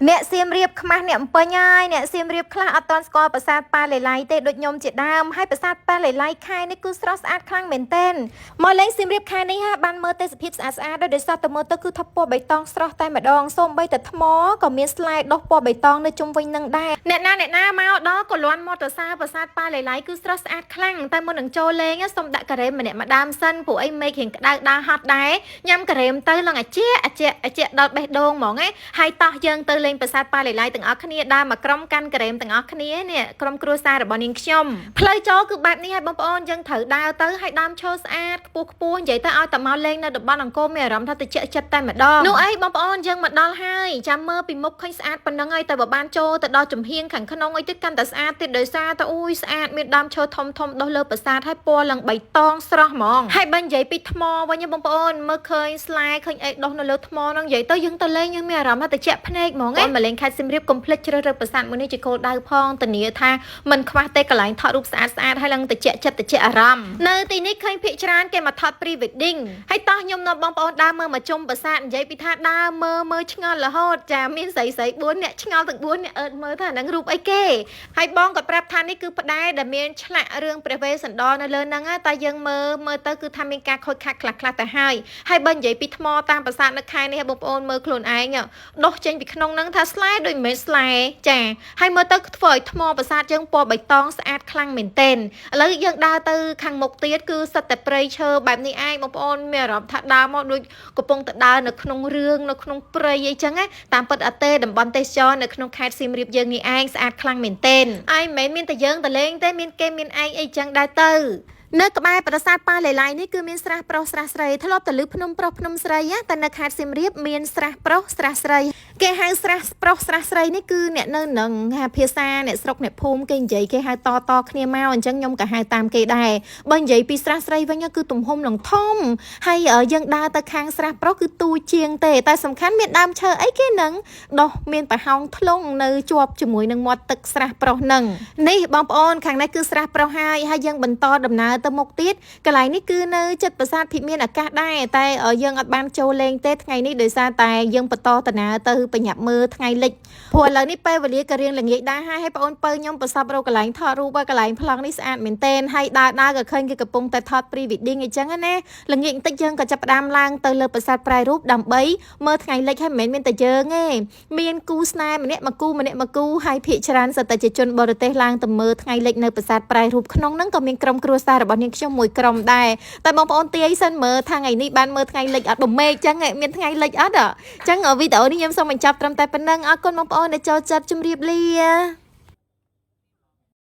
អ្នកសៀមរាបខ្មាស់អ្នកអំពេញហើយអ្នកសៀមរាបខ្លះអត់ទាន់ស្គាល់ប្រាសាទប៉ាឡេឡៃទេដូចខ្ញុំជាដើមហើយប្រាសាទប៉ាឡេឡៃខែនេះគឺស្រស់ស្អាតខ្លាំងមែនទែនមកលេងសៀមរាបខែនេះហាបានមើលទេសភាពស្អាតស្អាតដោយសារតែមើលទៅគឺថាពណ៌បៃតងស្រស់តែម្ដងសូម្បីតែថ្មក៏មានស្លែដុះពណ៌បៃតងនៅជុំវិញនឹងដែរអ្នកណាមកដល់ក៏លន់មកទៅសារប្រាសាទប៉ាឡេឡៃគឺស្រស់ស្អាតខ្លាំងតែមុននឹងចូលលេងសូមដាក់ការ៉េមម្នាក់ម្ដាមសិនព្រោះអីមេឃរៀងក្តៅដើរហត់ដែរញ៉ាំការ៉េមទៅឡើងអាជាដល់បេះដូងហ្មងហើយតោះយើងទៅលេងប្រាសាទប៉ាឡេឡៃទាំងអស់គ្នាដើរមកក្រុមកាន់ការ៉េមទាំងអស់គ្នានេះក្រុមគ្រួសាររបស់នាងខ្ញុំផ្លូវចូលគឺបែបនេះហើយបងប្អូនយើងត្រូវដើរទៅហើយដើមឈើស្អាតខ្ពស់និយាយទៅឲ្យតែមកលេងនៅតំបន់អង្គរមានអារម្មណ៍ថាតិចចិត្តតែម្ដងនោះអីបងប្អូនយើងមកដល់ហើយចាំមើលពីមុខឃើញស្អាតប៉ុណ្ណឹងហើយតែបើបានចូលទៅដល់ចំហៀងខាងក្នុងអីទៀតកាន់តែស្អាតទៀតដោយសារតែអូយស្អាតមានដើមឈើធំដុះលើប្រាសាទហើយពណ៌ឡើងបៃតងស្រស់ហ្មងហើយបើនិយាយពីថ្មវិញបងប្អូនមើលឃើញស្លែឃើញអីដុះនៅលើថ្មហ្នឹងនិយាយទៅយើងទៅលេងយើងមានអារម្មណ៍ថាតិចភ្នែកហ្មងមកលេងខេត្តសៀមរាបកុំភ្លេចជ្រើសរើសប្រាសាទមួយនេះជាគោលដៅផងធានាថាមិនខ្វះទេកន្លែងថតរូបស្អាតហើយឡើងតិចចិត្តតិចអារម្មណ៍នៅទីនេះឃើញភាគច្រើនគេមកថត pre wedding ហើយតោះខ្ញុំនាំបងប្អូនដើរមើលមកជុំប្រាសាទនិយាយពីថាដើរមើលឆ្ងល់រហូតចាមានស្រី4នាក់ឆ្ងល់ទាំង4នាក់អើតមើលថាហ្នឹងរូបអីគេហើយបងក៏ប្រាប់ថានេះគឺផ្ដែដែលមានឆ្លាក់រឿងព្រះវេស្សន្តរនៅលើហ្នឹងតែយើងមើលទៅគឺថាមានការខូចខាតខ្លះទៅហើយបើនិយាយពីថ្មតាមប្រាសាទនៅខែនេះបងប្អូនមើលខ្លួនឯងដុះចេញពីក្នុងហ្នឹងថាស្លែដូចមិនមែនស្លែចាហើយមើលទៅធ្វើឲ្យថ្មប្រាសាទយើងពណ៌បៃតងស្អាតខ្លាំងមែនទែនឥឡូវយើងដើរទៅខាងមុខទៀតគឺសិតតែព្រៃឈើបែបនេះឯងបងប្អូនមានអារម្មណ៍ថាដើរមកដូចកំពុងតែដើរនៅក្នុងរឿងនៅក្នុងព្រៃអីចឹងតាមពិតអត់ទេតំបន់ទេសចរនៅក្នុងខេត្តសៀមរាបយើងនេះឯងស្អាតខ្លាំងមែនទែនហើយមិនមែនមានតែយើងទៅលេងទេមានគេមានឯងអីចឹងដែរទៅនៅក្បែរប្រាសាទប៉ាឡេឡៃនេះគឺមានស្រះប្រុសស្រះស្រីធ្លាប់តែលើភ្នំប្រុសភ្នំស្រីតែនៅខេត្តសៀមរាបមានស្រះប្រុសស្រះស្រីគេហៅស្រះប្រុសស្រះស្រីនេះគឺអ្នកនៅនឹងភាសាអ្នកស្រុកអ្នកភូមិគេនិយាយគេហៅតគ្នាមកអញ្ចឹងខ្ញុំក៏ហៅតាមគេដែរបើនិយាយពីស្រះស្រីវិញគឺទំហំនឹងធំហើយយើងដើរទៅខាងស្រះប្រុសគឺទូជាងទេតែសំខាន់មានដើមឈើអីគេនឹងដោះមានប្រហោងធ្លុងនៅជាប់ជាមួយនឹងមាត់ទឹកស្រះប្រុសនឹងនេះបងប្អូនខាងនេះគឺស្រះប្រុសហើយយើងបន្តដំណើរទៅមុខទៀតកន្លែងនេះគឺនៅចិត្តប្រាសាទភិមានអាកាសដែរតែយើងអត់បានចូលលេងទេថ្ងៃនេះដោយសារតែយើងបន្តដំណើរទៅបញ្ញាប់មើលថ្ងៃលិចព្រោះឥឡូវនេះពេលវេលាក៏រៀងល្ងាចដែរហើយបងអូនពៅខ្ញុំប្រសពរកកន្លែងថតរូបកន្លែងប្លង់នេះស្អាតមែនទែនហើយដើរក៏ឃើញគេកំពុងតែថត pre wedding អញ្ចឹងណាល្ងាចបន្តិចយើងក៏ចាប់ផ្ដើមឡើងទៅលើប្រាសាទប្រៃរូបដើម្បីមើលថ្ងៃលិចហើយមិនមែនមានតែយើងទេមានគូស្នេហ៍ម្នាក់មកគូហើយភាគច្រើនសិតតែជាជនបរទេសឡើងទៅមើលថ្ងៃលិចនៅប្រាសាទប្រៃរូបក្នុងហ្នឹងក៏មានក្រុមគ្រួសាររបស់នាងខ្ញុំមួយក្រុមដែរតែបងប្អូនទាយសិនមើលថាថ្ងៃនេះបានមើលថ្ងៃលិចអត់បំមេឃចឹងមានថ្ងៃលិចអត់ចឹងវីដេអូនេះខ្ញុំសូមបញ្ចប់ត្រឹមតែប៉ុណ្្នឹងអរគុណបងប្អូនដែលចូលចិត្តជម្រាបលា